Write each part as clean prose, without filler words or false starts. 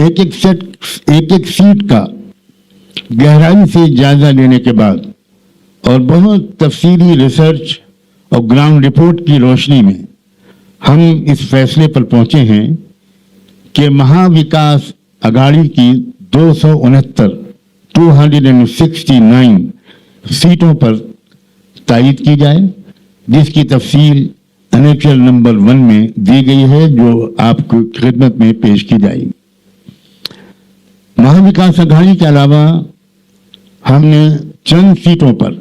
एक एक सीट का गहराई से जायजा लेने के बाद और बहुत तफसीली रिसर्च और ग्राउंड रिपोर्ट की रोशनी में हम इस फैसले पर पहुंचे हैं कि महाविकास अघाड़ी की 269 सीटों पर तायीद की जाए, जिसकी तफसील एनेक्चर नंबर 1 में दी गई है, जो आपको खिदमत में पेश की जाएगी। महाविकास अघाड़ी के अलावा हमने चंद सीटों पर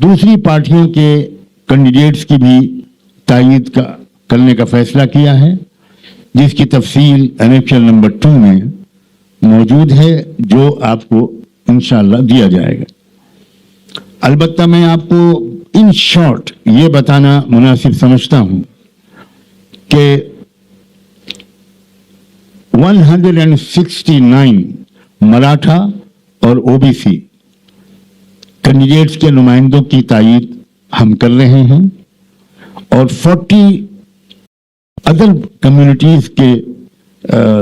दूसरी पार्टियों के कैंडिडेट्स की भी तायीद करने का फैसला किया है, जिसकी तफसील एनेक्चर नंबर 2 में मौजूद है, जो आपको इंशाअल्लाह दिया जाएगा। अलबत्ता मैं आपको इन शॉर्ट ये बताना मुनासिब समझता हूं कि 169 मराठा और ओबीसी कैंडिडेट्स के नुमाइंदों की तायीद हम कर रहे हैं और 40 अदर कम्युनिटीज के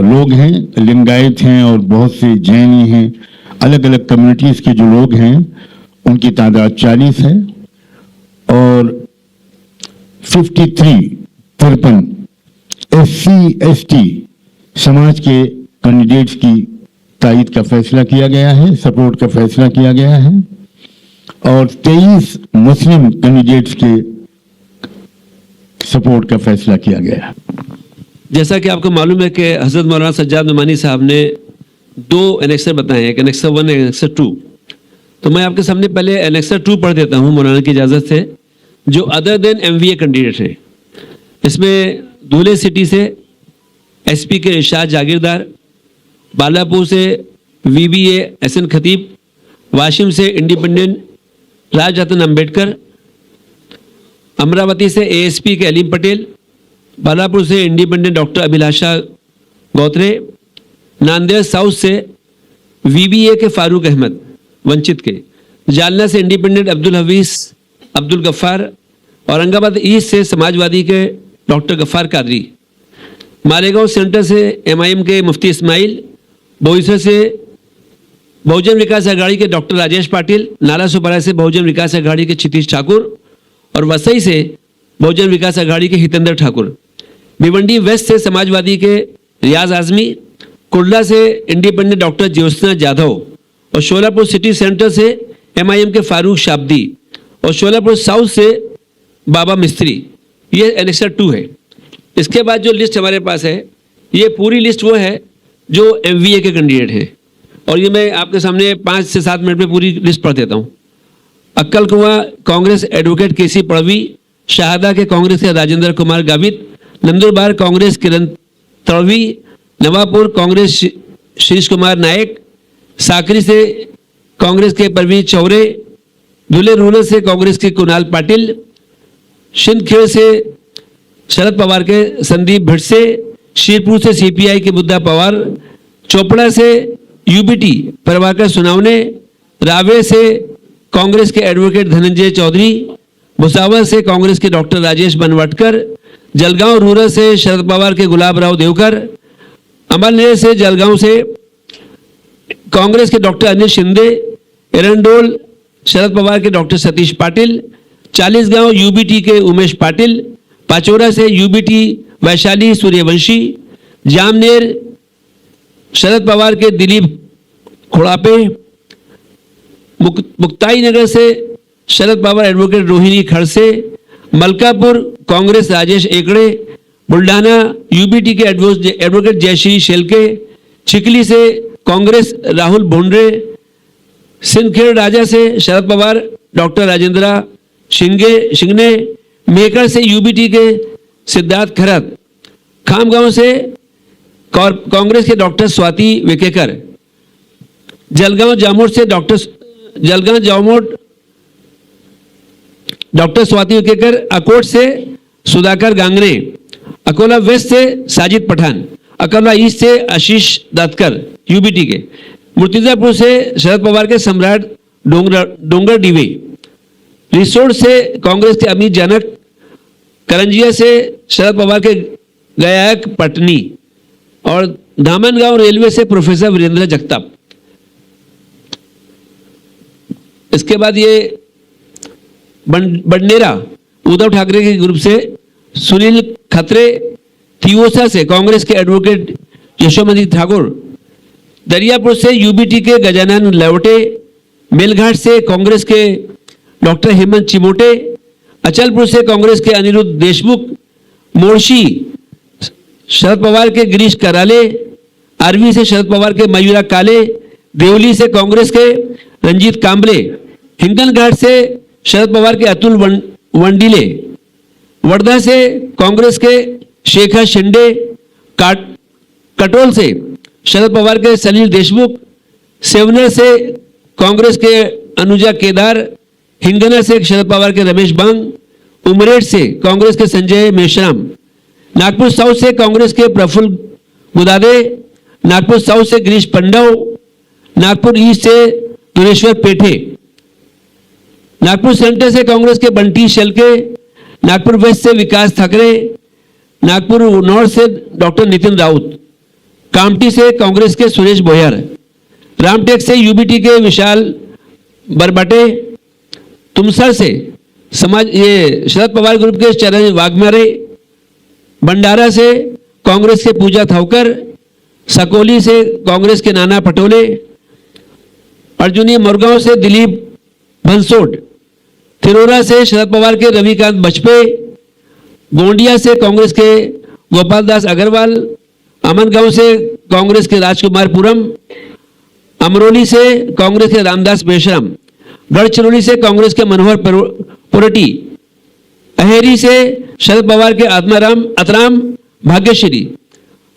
लोग हैं, लिंगायत हैं और बहुत से जैनी हैं, अलग अलग कम्युनिटीज के जो लोग हैं उनकी तादाद 40 है और 53 SC ST समाज के कैंडिडेट्स की तायीद का फैसला किया गया है, सपोर्ट का फैसला किया गया है और 23 मुस्लिम कैंडिडेट्स के सपोर्ट का फैसला किया गया है। जैसा कि आपको मालूम है कि हजरत मौलाना सज्जाद नुमानी साहब ने 2 एनेक्सर बताए हैं, एक एनेक्सर 1 एक एनेक्सर 2। तो मैं आपके सामने पहले एनेक्सर 2 पढ़ देता हूं मौलाना की इजाज़त से, जो अदर देन MVA कैंडिडेट है। इसमें धुले सिटी से SP के इरशाद जागीरदार, बालापुर से VBA SN खतीब, वाशिम से इंडिपेंडेंट राज रतन अम्बेडकर, अमरावती से ASP के अलीम पटेल, बालापुर से इंडिपेंडेंट डॉक्टर अभिलाषा गौत्रे, नांदेड़ साउथ से VBA के फारूक अहमद वंचित के, जालना से इंडिपेंडेंट अब्दुल हफीज अब्दुल गफ्फार, औरंगाबाद ईस्ट से समाजवादी के डॉक्टर गफ्फार कादरी, मालेगांव सेंटर से MIM के मुफ्ती इस्माइल, बोईसर से बहुजन विकास अघाड़ी के डॉक्टर राजेश पाटिल, नाला सुपारा से बहुजन विकास अघाड़ी के क्षितिज ठाकुर और वसई से बहुजन विकास अघाड़ी के हितेंद्र ठाकुर, भिवंडी वेस्ट से समाजवादी के रियाज आजमी, कुर्ला से इंडिपेंडेंट डॉक्टर ज्योत्सना जाधव और शोलापुर सिटी सेंटर से MIM के फारूक शाब्दी और शोलापुर साउथ से बाबा मिस्त्री। ये एनेक्सर 2 है। इसके बाद जो लिस्ट हमारे पास है, ये पूरी लिस्ट वो है जो MVA के कैंडिडेट हैं और ये मैं आपके सामने 5 से 7 मिनट में पूरी लिस्ट पढ़ देता हूँ। अक्कल कुआं कांग्रेस एडवोकेट KC पड़वी, शाहदा के कांग्रेस के राजेंद्र कुमार गावित, नंदुरबार कांग्रेस किरण तड़वी, नवापुर कांग्रेस शीश कुमार नायक, साकरी से कांग्रेस के परवीन चौरे, धुले रूरल से कांग्रेस के कुणाल पाटिल, शिंदखेड़ से शरद पवार के संदीप भिड़से, शीरपुर से CPI के बुद्धा पवार, चोपड़ा से UBT प्रभाकर सुनावने, रावे से कांग्रेस के एडवोकेट धनंजय चौधरी, भुसावल से कांग्रेस के डॉक्टर राजेश बनवाटकर, जलगांव रूरल से शरद पवार के गुलाब राव देवकर, अमलनेर से जलगांव से कांग्रेस के डॉक्टर अनिल शिंदे, एरंडोल शरद पवार के डॉक्टर सतीश पाटिल, 40गांव UBT के उमेश पाटिल, पाचोरा से UBT वैशाली सूर्यवंशी, जामनेर शरद पवार के दिलीप खोड़ापे, मुक्ताई नगर से शरद पवार एडवोकेट रोहिणी खड़से, मलकापुर कांग्रेस राजेश एकड़े, बुल्ढाना UBT के एडवोकेट जयश्री शेलके, चिकली से कांग्रेस राहुल भोंडरे, सिंदखेड़ राजा से शरद पवार डॉक्टर राजेंद्रा शिंगने, मेकर से UBT के सिद्धार्थ खरत, खामगांव से कांग्रेस के डॉक्टर स्वाति वेकेकर, जलगांव जामोद से डॉक्टर स्वाति वेकेकर, अकोट से सुधाकर गांगने, अकोला वेस्ट से साजिद पठान, अकोला ईस्ट से आशीष दातकर UBT के, मुर्तिजापुर से शरद पवार के सम्राट डोंगर डीवे, रिसोड से कांग्रेस के अमित जनक, करंजिया से शरद पवार के गायक पटनी और धामनगांव रेलवे से प्रोफेसर वीरेंद्र जगताप। इसके बाद ये बंडेरा उद्धव ठाकरे के ग्रुप से सुनील खत्रे, तियोसा से कांग्रेस के एडवोकेट यशोमती ठाकुर, दरियापुर से यूबीटी के गजानन लवटे, मेलघाट से कांग्रेस के डॉक्टर हेमंत चिमोटे, अचलपुर से कांग्रेस के अनिरुद्ध देशमुख, मोर्शी शरद पवार के गिरीश कराले, आरवी से शरद पवार के मयूरा काले, देवली से कांग्रेस के रंजीत कांबले, हिंगनघाट से शरद पवार के अतुल वंडीले, वर्धा से कांग्रेस के शेखर शिंदे, कटोल से शरद पवार के सलील देशमुख, सेवनर से कांग्रेस के अनुजा केदार, हिंगना से शरद पवार के रमेश बांग, उमरेड से कांग्रेस के संजय मेश्राम, नागपुर साउथ से कांग्रेस के प्रफुल्ल गुदादे, नागपुर साउथ से गिरीश पंडव, नागपुर ईस्ट से दुरेश्वर पेठे, नागपुर सेंटर से कांग्रेस के बंटी शेलके, नागपुर वेस्ट से विकास ठाकरे, नागपुर नॉर्थ से डॉक्टर नितिन राउत, कामठी से कांग्रेस के सुरेश बोयर, रामटेक से यूबीटी के विशाल बरबटे, तुमसर से शरद पवार ग्रुप के चरण वाघमारे, भंडारा से कांग्रेस के पूजा थावकर, सकोली से कांग्रेस के नाना पटोले, अर्जुनी मोरगांव से दिलीप भंसोड, थिरोरा से शरद पवार के रविकांत बचपे, गोंडिया से कांग्रेस के गोपाल दास अग्रवाल, अमनगांव से कांग्रेस के राजकुमार पुरम, अमरोली से कांग्रेस के रामदास बेशरम, गढ़चिरौली से कांग्रेस के मनोहर पुरटी, अहेरी से शरद पवार के अतराम भाग्यश्री,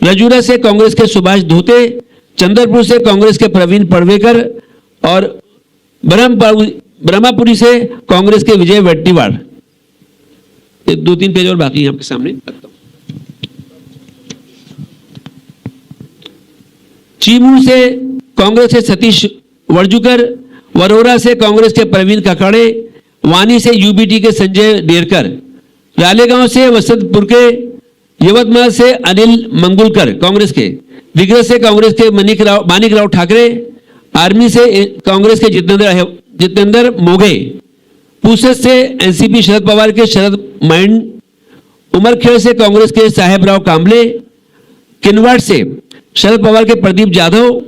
रजूरा से कांग्रेस के सुभाष धोते, चंद्रपुर से कांग्रेस के प्रवीण पड़वेकर और ब्रह्मापुरी से कांग्रेस के विजय वेट्टीवाड़। 2-3 पेज और बाकी हैं आपके सामने। चीमू से कांग्रेस के सतीश वर्जुकर, वरोरा से कांग्रेस के प्रवीण ककाड़े, वानी से यूबीटी के संजय डेरकर, रालेगांव से वसंतपुर के, यवतमाल से अनिल मंगुलकर कांग्रेस के, दिग्रज से कांग्रेस के मानिक राव ठाकरे, आर्मी से कांग्रेस के जितेंद्र मोघे, पूसद से एनसीपी शरद पवार के शरद माइंड, उमरखेड़ से कांग्रेस के साहेबराव कांबले, किनवाड़ से शरद पवार के प्रदीप जाधव,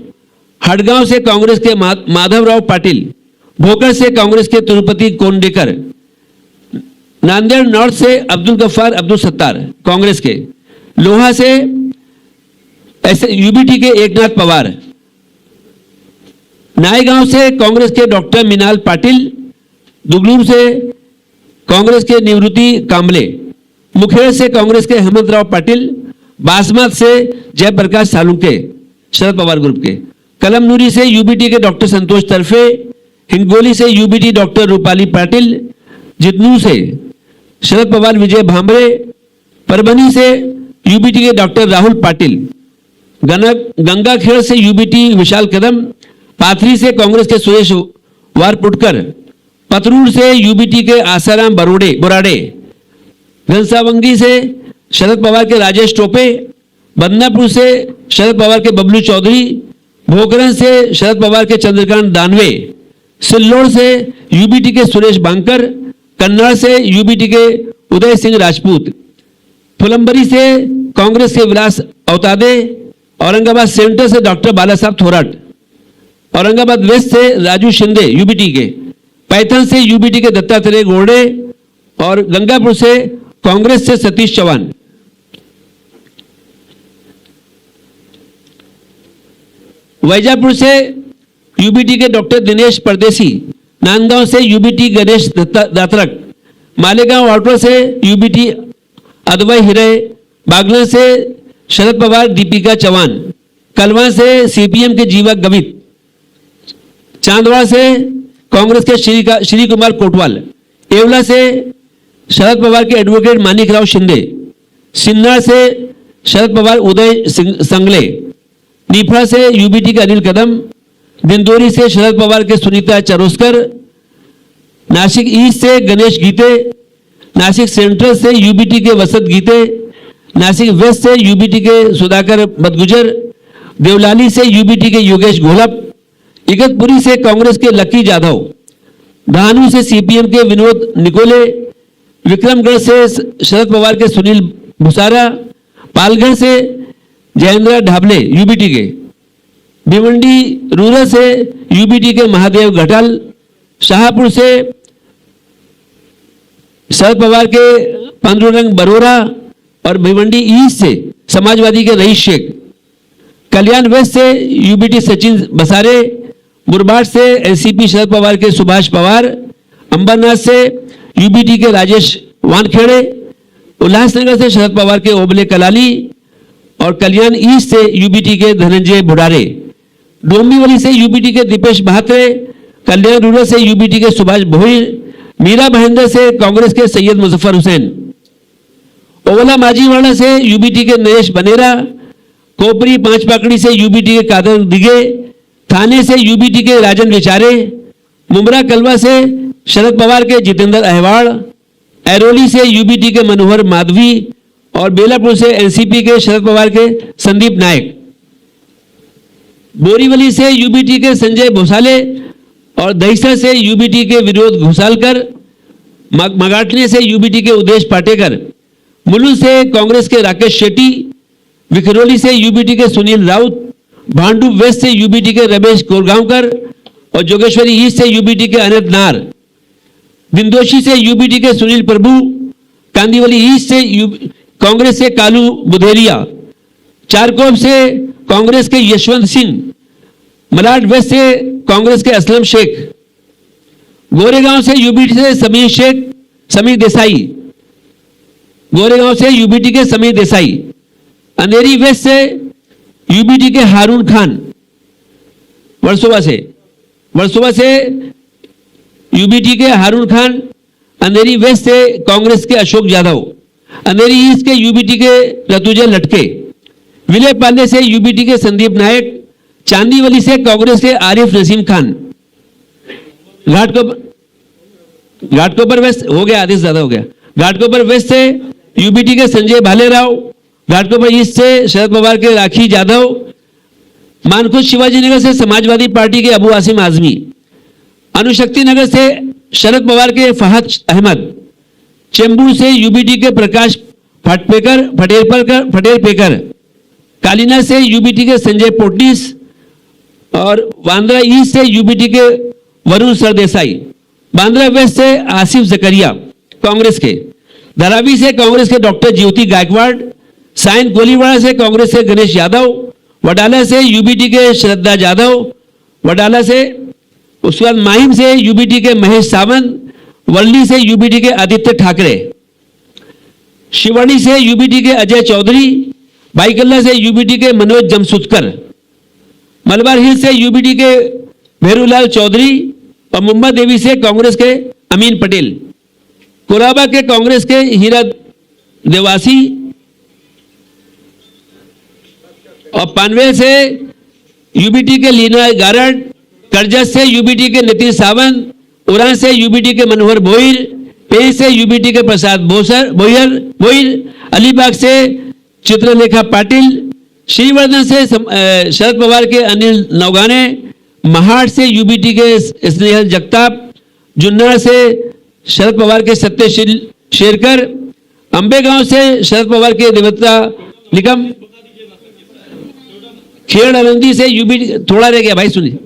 हडगांव से कांग्रेस के माधवराव पाटिल, भोकर से कांग्रेस के तिरुपति कोंडेकर, नांदेड़ नॉर्थ से अब्दुल गफ्फार अब्दुल सत्तार कांग्रेस के, लोहा से यूबीटी के एकनाथ पवार, नायगांव से कांग्रेस के डॉक्टर मिनाल पाटिल, दुगलूर से कांग्रेस के निवृत्ति कांबले, मुखेड़ से कांग्रेस के हेमंतराव पाटिल, बासमत से जयप्रकाश सालुंके शरद पवार ग्रुप के, कलमनुरी से यूबीटी के डॉक्टर संतोष तरफे, हिंगोली से यूबीटी डॉक्टर रूपाली पाटिल, जितनू से शरद पवार विजय भांबरे, परभनी से यूबीटी के डॉक्टर राहुल पाटिल, गंगाखेड़ से यूबीटी विशाल कदम, पाथरी से कांग्रेस के सुरेश वारपुटकर, पतरूर से यूबीटी के आसाराम बोराडे, घनसावंगी से शरद पवार के राजेश टोपे, बदनापुर से शरद पवार के बबलू चौधरी, भोकरन से शरद पवार के चंद्रकांत दानवे, सिल्लोड़ से यूबीटी के सुरेश बांकर, कन्नड़ से यूबीटी के उदय सिंह राजपूत, फुलंबरी से कांग्रेस के विलास अवतादे, औरंगाबाद सेंटर से डॉक्टर बाला साहब थोराट, औरंगाबाद वेस्ट से राजू शिंदे यूबीटी के, पैथन से यूबीटी के दत्तात्रेय गोड़े और गंगापुर से कांग्रेस से सतीश चौहान। वैजापुर से यूबीटी के डॉक्टर दिनेश परदेसी, नांदगांव से यूबीटी गणेश दात्रक, मालेगांव आउटर से यूबीटी अदवय हिरे, बागला से शरद पवार दीपिका चौहान, कलवा से सीपीएम के जीवा गवित, चांदवाड़ से कांग्रेस के श्री कुमार कोटवाल, एवला से शरद पवार के एडवोकेट मानिक राव शिंदे, सिन्नर से शरद पवार उदय संगले, नीफा से यूबीटी के अनिल कदम, दिंदोरी से शरद पवार के सुनीता चरोस्कर, नासिक ईस्ट से गणेश गीते, नासिक सेंट्रल से यूबीटी के वसंत गीते, नासिक वेस्ट से यूबीटी के सुधाकर बदगुजर, देवलाली से यूबीटी के योगेश घोलप, इगतपुरी से कांग्रेस के लकी जाधव, धानू से सीपीएम के विनोद निकोले, विक्रमगढ़ से शरद पवार के सुनील भुसारा, पालघर से जयेंद्र ढाबले यूबीटी के, भिवंडी रूरल से यूबीटी के महादेव घटल, शाहपुर से शरद पवार के पांडुरंग बरोरा और भिवंडी ईस्ट से समाजवादी के रईस शेख, कल्याण वेस्ट से यूबीटी सचिन बसारे, मुरबाड से एनसीपी शरद पवार के सुभाष पवार, अंबरनाथ से यूबीटी के राजेश वानखेड़े, उल्लासनगर से शरद पवार के ओबले कलाली और कल्याण ईस्ट से यूबीटी के धनंजय बुढ़ारे, डोंबिवली से यूबीटी के दीपेश बहात्रे, कल्याण रूरल से यूबीटी के सुभाष भोईर, मीरा महेंद्र से कांग्रेस के सैयद मुजफ्फर हुसैन, ओवला माजीवाड़ा से यूबीटी के नरेश बनेरा, कोपरी पांच पाकड़ी से यूबीटी के कादर दिगे, थाने से यूबीटी के राजन विचारे, मुमरा कलवा से शरद पवार के जितेंद्र अहवाड़, ऐरोली से यूबीटी के मनोहर माधवी और बेलापुर से एनसीपी के शरद पवार के संदीप नायक, बोरीवली से यूबीटी के संजय भोसाले और दहिसर से यूबीटी के विनोद घोसालकर, मगाटने से यूबीटी के उदेश पाटेकर, मुलुंड से कांग्रेस के राकेश शेट्टी, विखरोली से यूबीटी के सुनील राउत, भांडू वेस्ट से यूबीटी के रमेश कोरगांवकर और जोगेश्वरी ईस्ट से यूबीटी के अनंत नार, दिंदोशी से यूबीटी के सुनील प्रभु, कांदीवली ईस्ट से कांग्रेस से कालू बुधेरिया, चारकोप से कांग्रेस के यशवंत सिंह, मलाड वेस्ट से कांग्रेस के असलम शेख, गोरेगांव से यूबीटी से समीर देसाई, गोरेगांव से यूबीटी के समीर देसाई, अंधेरी वेस्ट से यूबीटी के हारून खान, वर्सोवा से यूबीटी के हारून खान, अंधेरी वेस्ट से कांग्रेस के अशोक यादव, अंधेरी ईस्ट के यूबीटी के रतुजय लटके, विले पाले से यूबीटी के संदीप नायक, चांदीवली से कांग्रेस के आरिफ नसीम खान, घाटकोपर वेस्ट हो गया, आदेश ज्यादा हो गया, घाटकोपर वेस्ट से यूबीटी के संजय भालेराव, घाटकोपर ईस्ट से शरद पवार के राखी जाधव, मानखुद शिवाजी नगर से समाजवादी पार्टी के अबू आसिम आजमी, अनुशक्ति नगर से शरद पवार के फहद अहमद, चेंबूर से यूबीटी के प्रकाश फटेरपेकर, कालीना से यूबीटी के संजय पोटनीस और बांद्रा ईस्ट से यूबीटी के वरुण सरदेसाई, बांद्रा वेस्ट से आसिफ जकरिया कांग्रेस के, धारावी से कांग्रेस के डॉक्टर ज्योति गायकवाड़, साइन गोलीवाड़ा से कांग्रेस के गणेश यादव, वडाला से यूबीटी के श्रद्धा जाधव, वडाला से उसके बाद माहिम से यूबीटी के महेश सावंत, वर्ली से यूबीटी के आदित्य ठाकरे, शिवड़ी से यूबीटी के अजय चौधरी, बाईकल्ला से यूबीटी के मनोज जमसुदकर, मलबार हिल से यूबीटी के भेरूलाल चौधरी और मुंबा देवी से कांग्रेस के अमीन पटेल, कोराबा के कांग्रेस के हीरा देवासी और पानवेल से यूबीटी के लीना गारड, करजत से यूबीटी के नितिन सावंत, उड़ान से यूबीटी के मनोहर भोईर, पेश से यूबीटी के प्रसाद भोईर, अलीबाग से चित्रलेखा पाटिल, श्रीवर्धन से शरद पवार के अनिल नौगाने, महाड़ से यूबीटी के स्नेहल जगताप, जुन्नर से शरद पवार के सत्यशील शेरकर, अंबेगांव से शरद पवार के देवता निकम, खेड़ अरंदी से यूबीटी, थोड़ा रह गया भाई सुनिए,